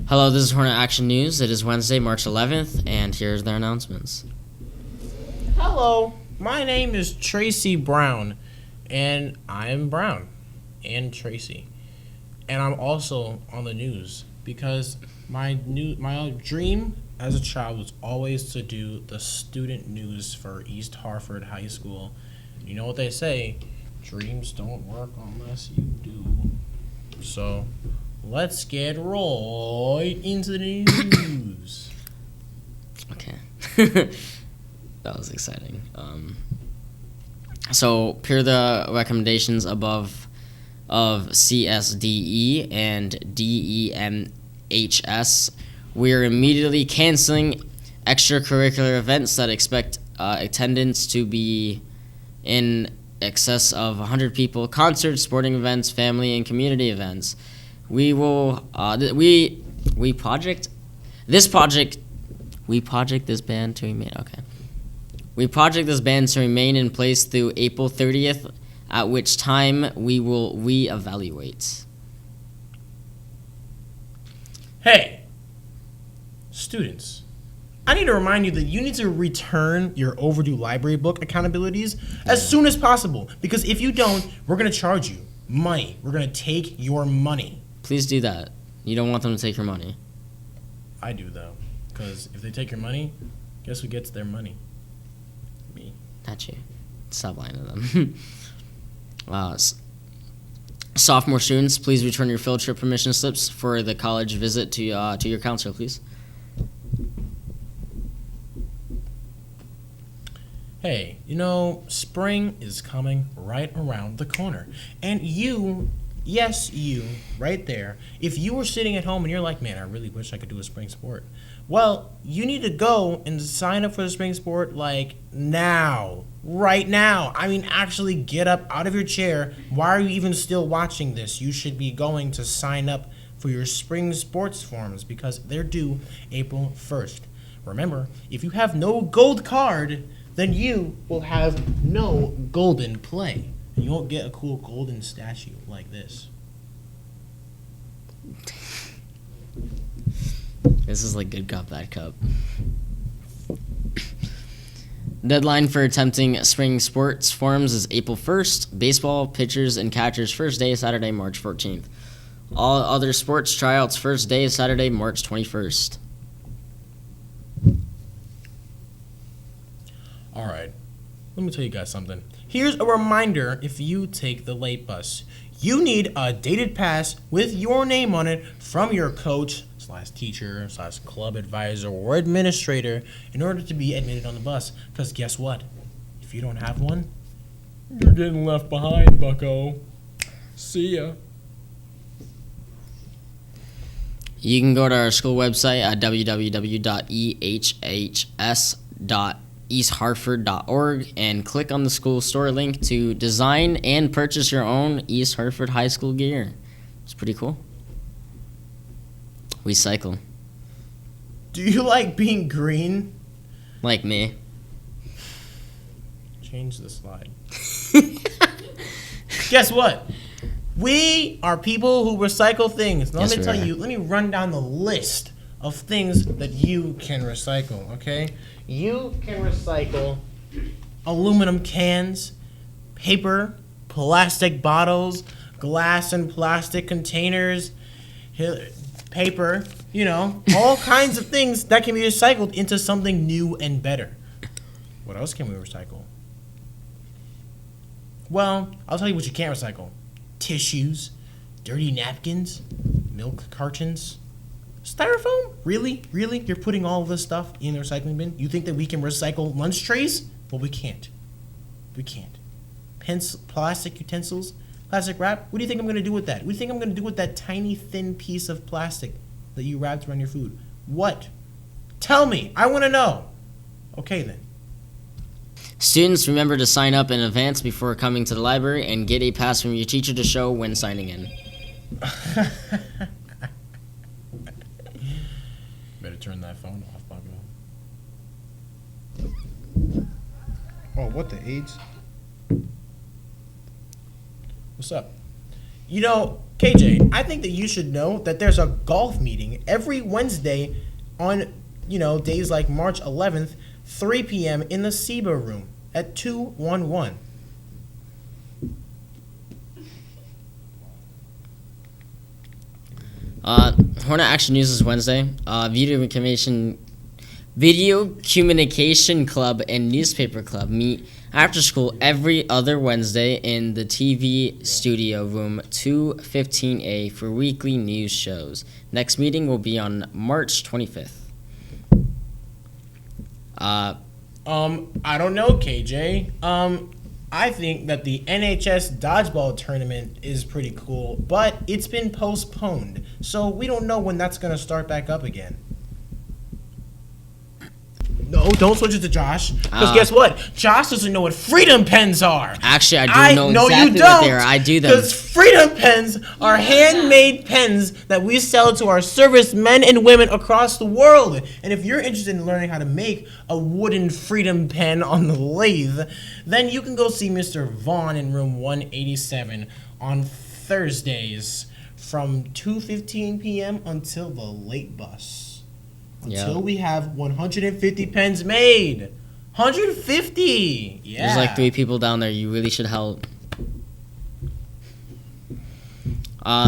Hello, this is Hornet Action News. It is Wednesday, March 11th, and here's their announcements. Hello, my name is Tracy Brown, and I am Brown and Tracy. And I'm also on the news because my dream as a child was always to do the student news for East Hartford High School. You know what they say, dreams don't work unless you do. So let's get right into the news. Okay. That was exciting. So, per the recommendations above of CSDE and DEMHS, we're immediately canceling extracurricular events that expect attendance to be in excess of 100 people, concerts, sporting events, family and community events. We will we project this band to remain okay. We project this ban to remain in place through April 30th, at which time we will reevaluate. Hey, students, I need to remind you that you need to return your overdue library book accountabilities as soon as possible, because if you don't, we're going to charge you money. We're going to take your money. Please do that. You don't want them to take your money. I do, though, because if they take your money, guess who gets their money? Me. Not you. Stop lying to them. Sophomore students, please return your field trip permission slips for the college visit to your counselor, please. Hey, spring is coming right around the corner. And you, yes, you, right there, if you were sitting at home and you're like, man, I really wish I could do a spring sport. Well, you need to go and sign up for the spring sport like now, right now. I mean, actually get up out of your chair. Why are you even still watching this? You should be going to sign up for your spring sports forms because they're due April 1st. Remember, if you have no gold card, then you will have no golden play. And you won't get a cool golden statue like this. This is like good cup, bad cup. Deadline for attempting spring sports forms is April 1st. Baseball, pitchers, and catchers first day, Saturday, March 14th. All other sports tryouts first day, Saturday, March 21st. All right, let me tell you guys something. Here's a reminder if you take the late bus. You need a dated pass with your name on it from your coach / teacher / club advisor or administrator in order to be admitted on the bus. Because guess what? If you don't have one, you're getting left behind, bucko. See ya. You can go to our school website at www.ehhs.easthartford.org and click on the school store link to design and purchase your own East Hartford High School gear. It's pretty cool. We cycle. Do you like being green? Like me. Change the slide. Guess what? We are people who recycle things. Now, Yes, let me tell we are. you, let me run down the list of things that you can recycle, okay? You can recycle aluminum cans, paper, plastic bottles, glass and plastic containers, paper, all kinds of things that can be recycled into something new and better. What else can we recycle? Well, I'll tell you what you can't recycle. Tissues, dirty napkins, milk cartons, styrofoam? Really? Really? You're putting all of this stuff in the recycling bin? You think that we can recycle lunch trays? Well, we can't. We can't. Plastic utensils, plastic wrap? What do you think I'm going to do with that? What do you think I'm going to do with that tiny, thin piece of plastic that you wrapped around your food? What? Tell me. I want to know. Okay, then. Students, remember to sign up in advance before coming to the library and get a pass from your teacher to show when signing in. Better turn that phone off, Bobby. Oh, what the AIDS? What's up? KJ, I think that you should know that there's a golf meeting every Wednesday on, days like March 11th, 3 p.m. in the SEBA room at 211. Hornet Action News is Wednesday. Video Communication Club and Newspaper Club meet after school every other Wednesday in the TV studio room 215A for weekly news shows. Next meeting will be on March 25th. I don't know, KJ. I think that the NHS dodgeball tournament is pretty cool, but it's been postponed, so we don't know when that's going to start back up again. No, don't switch it to Josh, because guess what? Josh doesn't know what freedom pens are. Actually, I do know exactly what they are. I do them. Because freedom pens are handmade pens that we sell to our service men and women across the world. And if you're interested in learning how to make a wooden freedom pen on the lathe, then you can go see Mr. Vaughn in room 187 on Thursdays from 2:15 p.m. until the late bus. Until we have 150 pens made. 150! Yeah. There's like 3 people down there. You really should help.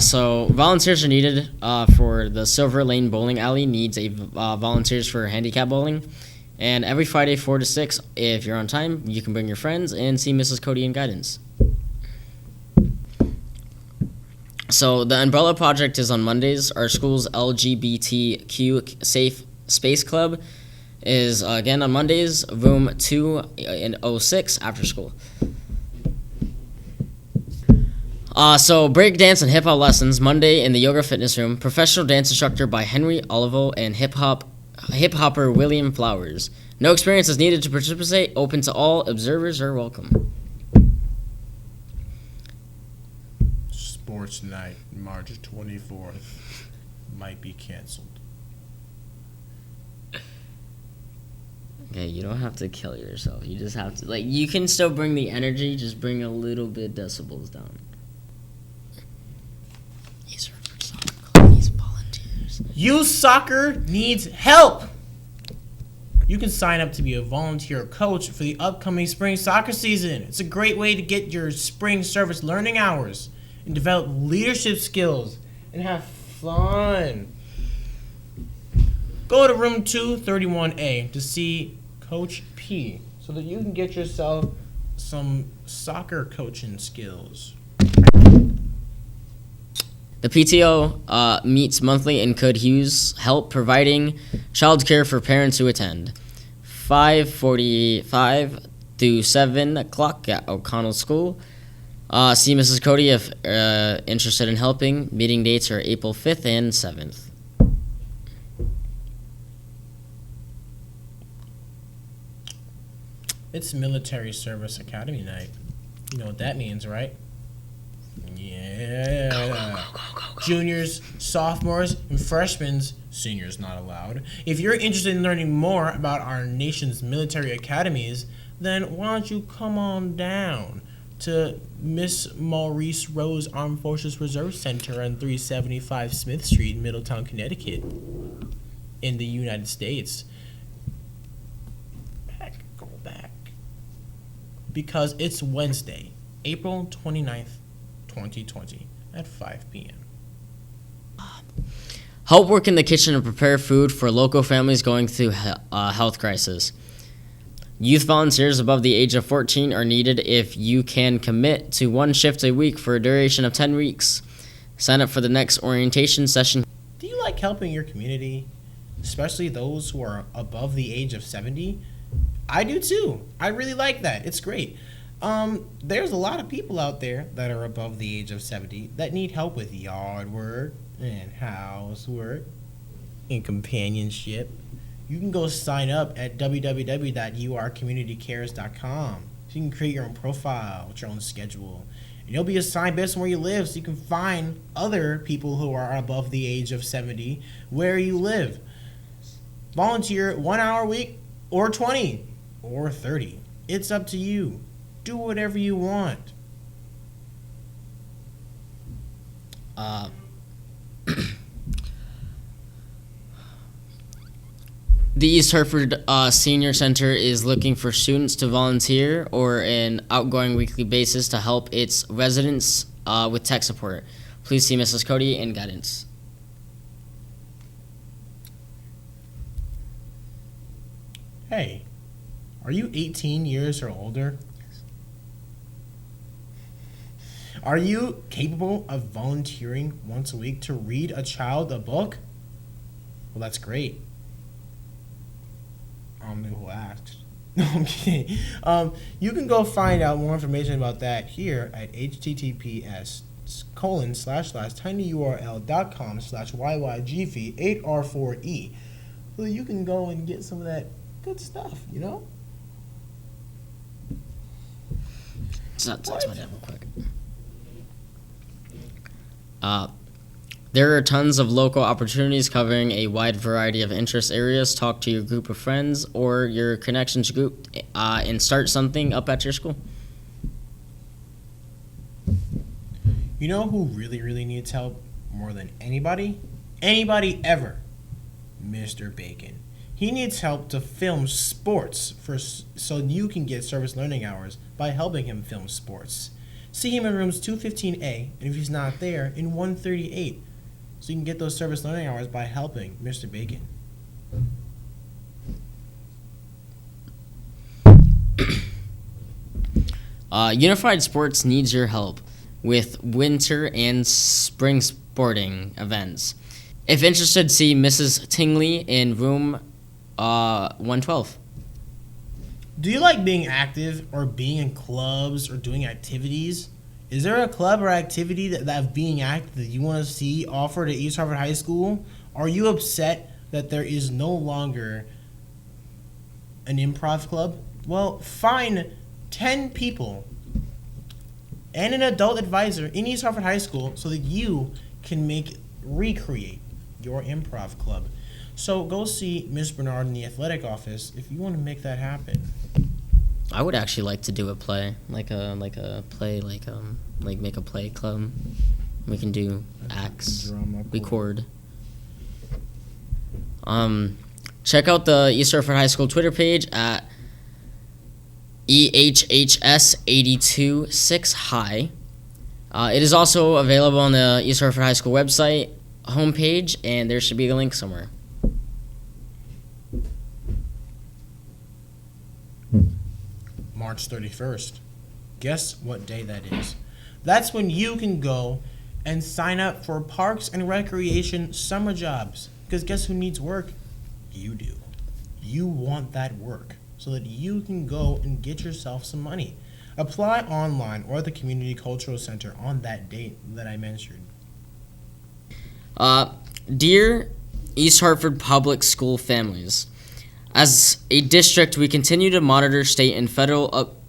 So volunteers are needed for the Silver Lane Bowling Alley needs volunteers for handicap bowling. And every Friday 4 to 6, if you're on time, you can bring your friends and see Mrs. Cody in guidance. So the Umbrella Project is on Mondays. Our school's LGBTQ Safe Space Club is again on Mondays, room 2 in 06 after school. So break dance and hip hop lessons Monday in the yoga fitness room. Professional dance instructor by Henry Olivo and hip hopper William Flowers. No experience is needed to participate. Open to all. Observers are welcome. Sports night, March 24th, might be canceled. Okay, you don't have to kill yourself. You just have to, you can still bring the energy, just bring a little bit decibels down. These are for soccer. These volunteers. Youth soccer needs help! You can sign up to be a volunteer coach for the upcoming spring soccer season. It's a great way to get your spring service learning hours and develop leadership skills and have fun. Go to room 231A to see Coach P so that you can get yourself some soccer coaching skills. The PTO meets monthly and could use help providing childcare for parents who attend. 5:45 through 7 o'clock at O'Connell School. See Mrs. Cody if interested in helping. Meeting dates are April 5th and 7th. It's Military Service Academy night. You know what that means, right? Yeah. Go. Juniors, sophomores, and freshmen, seniors not allowed. If you're interested in learning more about our nation's military academies, then why don't you come on down to Miss Maurice Rose Armed Forces Reserve Center on 375 Smith Street, Middletown, Connecticut, in the United States. Go back. Because it's Wednesday, April 29th, 2020 at 5 p.m. Help work in the kitchen and prepare food for local families going through a health crisis. Youth volunteers above the age of 14 are needed if you can commit to 1 shift a week for a duration of 10 weeks. Sign up for the next orientation session. Do you like helping your community, especially those who are above the age of 70? I do too. I really like that. It's great. There's a lot of people out there that are above the age of 70 that need help with yard work and housework and companionship. You can go sign up at www.urcommunitycares.com. So you can create your own profile with your own schedule. And you'll be assigned based on where you live, so you can find other people who are above the age of 70 where you live. Volunteer 1 hour a week or 20 or 30. It's up to you. Do whatever you want. Uh, the East Hartford Senior Center is looking for students to volunteer or an outgoing weekly basis to help its residents with tech support. Please see Mrs. Cody in guidance. Hey, are you 18 years or older? Are you capable of volunteering once a week to read a child a book? Well, that's great. I don't know who asked. No, I'm kidding. You can go find out more information about that here at https://tinyurl.com/yyGV8R4E, so that you can go and get some of that good stuff, you know? So that's my dad real quick. There are tons of local opportunities covering a wide variety of interest areas. Talk to your group of friends or your connections group and start something up at your school. You know who really, really needs help more than anybody? Anybody ever? Mr. Bacon. He needs help to film sports so you can get service learning hours by helping him film sports. See him in rooms 215A, and if he's not there, in 138. So you can get those service learning hours by helping Mr. Bacon. Unified Sports needs your help with winter and spring sporting events. If interested, see Mrs. Tingley in room 112. Do you like being active or being in clubs or doing activities? Is there a club or activity that of being active that you want to see offered at East Hartford High School? Are you upset that there is no longer an improv club? Well, find 10 people and an adult advisor in East Hartford High School so that you can recreate your improv club. So go see Miss Bernard in the athletic office if you want to make that happen. I would actually like to do a play, like make a play club. We can do acts, record. Check out the East Hartford High School Twitter page at EHHS826High. It is also available on the East Hartford High School website homepage, and there should be a link somewhere. March 31st. Guess what day that is? That's when you can go and sign up for Parks and Recreation summer jobs. Because guess who needs work? You do. You want that work so that you can go and get yourself some money. Apply online or at the Community Cultural Center on that date that I mentioned. Dear East Hartford Public School families, as a district, we continue to monitor state and federal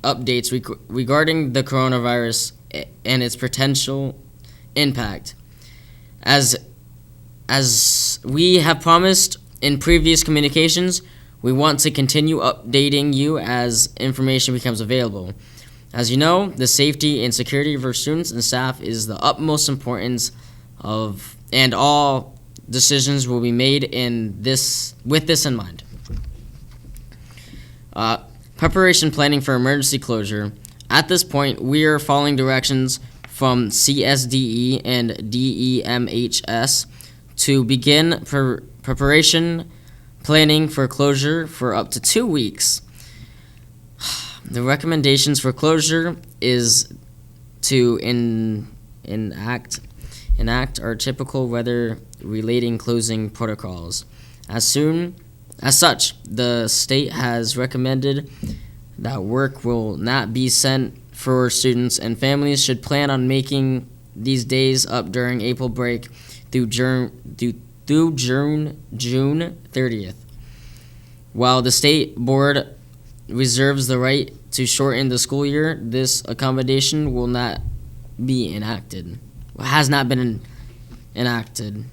updates regarding the coronavirus and its potential impact. As we have promised in previous communications, we want to continue updating you as information becomes available. As you know, the safety and security of our students and staff is the utmost importance of, and all decisions will be made with this in mind. Preparation planning for emergency closure. At this point, we are following directions from CSDE and DEMHS to begin preparation planning for closure for up to 2 weeks. The recommendations for closure is to enact our typical weather-related closing protocols. As such, the state has recommended that work will not be sent for students, and families should plan on making these days up during April break through June 30th. While the state board reserves the right to shorten the school year, this accommodation will not be enacted. Has not been enacted.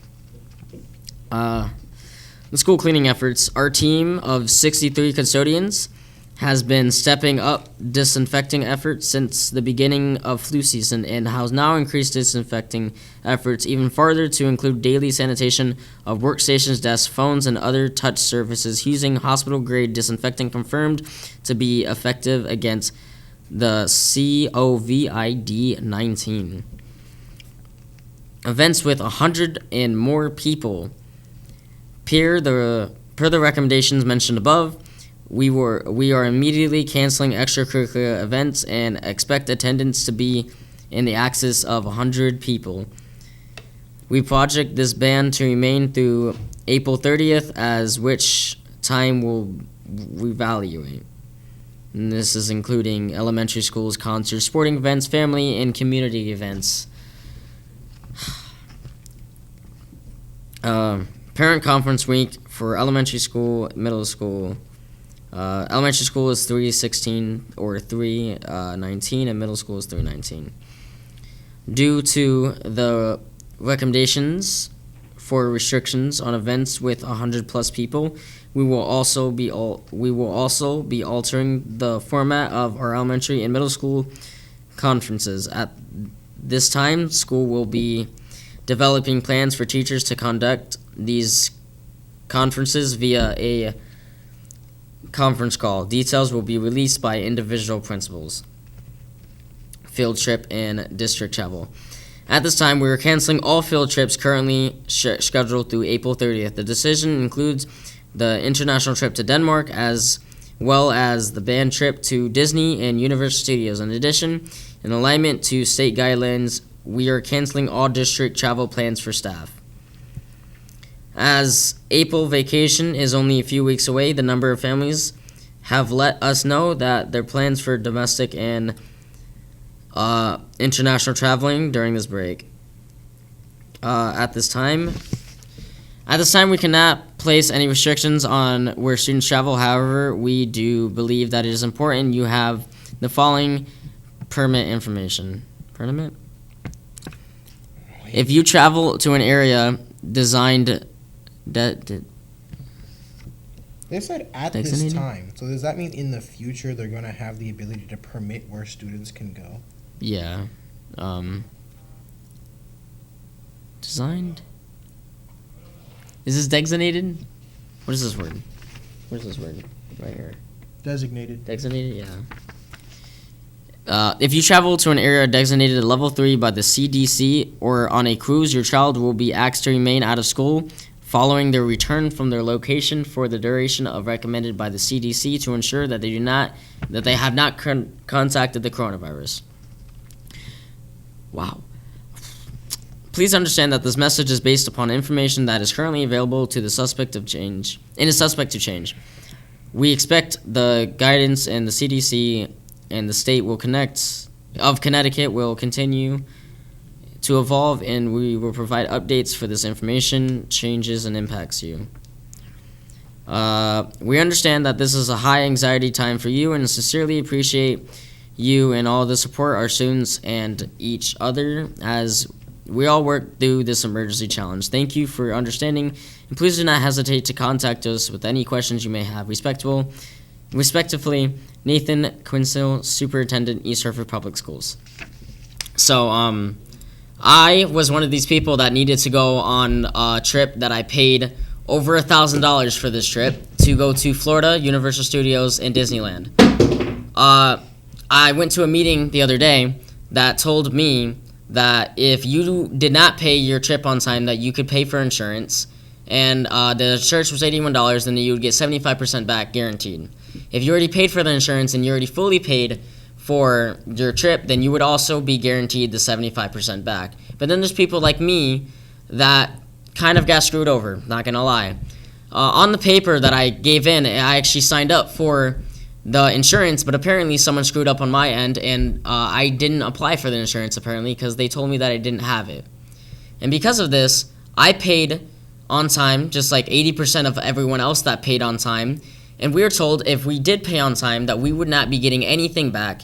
The school cleaning efforts. Our team of 63 custodians has been stepping up disinfecting efforts since the beginning of flu season and has now increased disinfecting efforts even farther to include daily sanitation of workstations, desks, phones, and other touch surfaces using hospital-grade disinfectant confirmed to be effective against the COVID-19. Events with 100 and more people. Per the recommendations mentioned above, we are immediately canceling extracurricular events and expect attendance to be in the excess of 100 people. We project this ban to remain through April 30th, as which time we'll reevaluate. And this is including elementary schools, concerts, sporting events, family, and community events. Parent conference week for elementary school, middle school. Elementary school is 3/16 or 3/19, and middle school is 3/19. Due to the recommendations for restrictions on events with 100 plus people, we will also be altering the format of our elementary and middle school conferences. At this time, school will be developing plans for teachers to conduct these conferences via a conference call. Details will be released by individual principals. Field trip and district travel. At this time, we are canceling all field trips currently scheduled through April 30th. The decision includes the international trip to Denmark as well as the band trip to Disney and Universal Studios. In addition, in alignment to state guidelines, we are canceling all district travel plans for staff. As April vacation is only a few weeks away, the number of families have let us know that their plans for domestic and international traveling during this break. At this time, we cannot place any restrictions on where students travel. However, we do believe that it is important you have the following permit information. Permit? If you travel to an area designed They said at this time. So does that mean in the future they're going to have the ability to permit where students can go? Yeah. Designed? Is this designated? What is this word? What is this word? Right here. Designated. Designated, yeah. If you travel to an area designated level 3 by the CDC or on a cruise, your child will be asked to remain out of school following their return from their location for the duration of recommended by the CDC to ensure that they have not contacted the coronavirus. Wow. Please understand that this message is based upon information that is currently available to the suspect to change. We expect the guidance and the CDC and the state of Connecticut will continue to evolve, and we will provide updates for this information changes and impacts you. We understand that this is a high anxiety time for you and sincerely appreciate you and all the support our students and each other as we all work through this emergency challenge. Thank you for understanding, and please do not hesitate to contact us with any questions you may have. Respectively, Nathan Quinsell, Superintendent, East Hartford Public Schools. So, I was one of these people that needed to go on a trip that I paid over $1,000 for this trip to go to Florida, Universal Studios, and Disneyland. I went to a meeting the other day that told me that if you did not pay your trip on time, that you could pay for insurance, and the insurance was $81, then you would get 75% back guaranteed. If you already paid for the insurance and you already fully paid for your trip, then you would also be guaranteed the 75% back. But then there's people like me that kind of got screwed over, not gonna lie. On the paper that I gave in, I actually signed up for the insurance, but apparently someone screwed up on my end, and I didn't apply for the insurance apparently because they told me that I didn't have it. And because of this, I paid on time, just like 80% of everyone else that paid on time. And we were told if we did pay on time that we would not be getting anything back,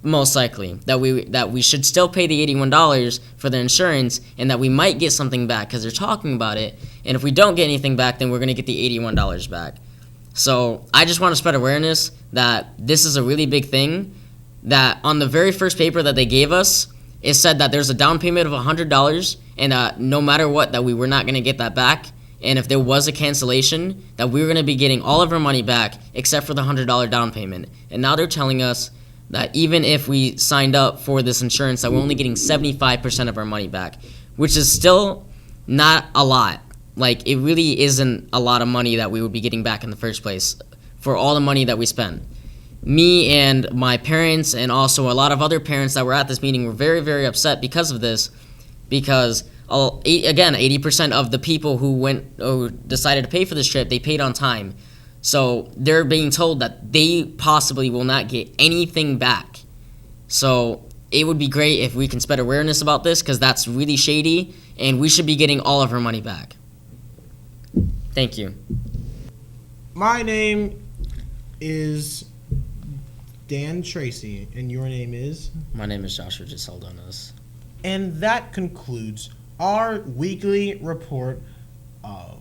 most likely. That we should still pay the $81 for the insurance, and that we might get something back because they're talking about it. And if we don't get anything back, then we're going to get the $81 back. So I just want to spread awareness that this is a really big thing, that on the very first paper that they gave us, it said that there's a down payment of $100, and no matter what, that we were not going to get that back. And if there was a cancellation, that we were going to be getting all of our money back except for the $100 down payment. And now they're telling us that even if we signed up for this insurance, that we're only getting 75% of our money back, which is still not a lot. Like, it really isn't a lot of money that we would be getting back in the first place for all the money that we spent. Me and my parents and also a lot of other parents that were at this meeting were very, very upset because of this, because, again, 80% of the people who decided to pay for this trip, they paid on time. So they're being told that they possibly will not get anything back. So it would be great if we can spread awareness about this, because that's really shady, and we should be getting all of our money back. Thank you. My name is Dan Tracy, and your name is? My name is Joshua Giseldonis. And that concludes our weekly report of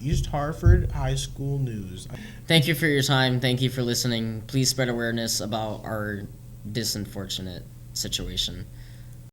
East Hartford High School news. Thank you for your time. Thank you for listening. Please spread awareness about our unfortunate situation.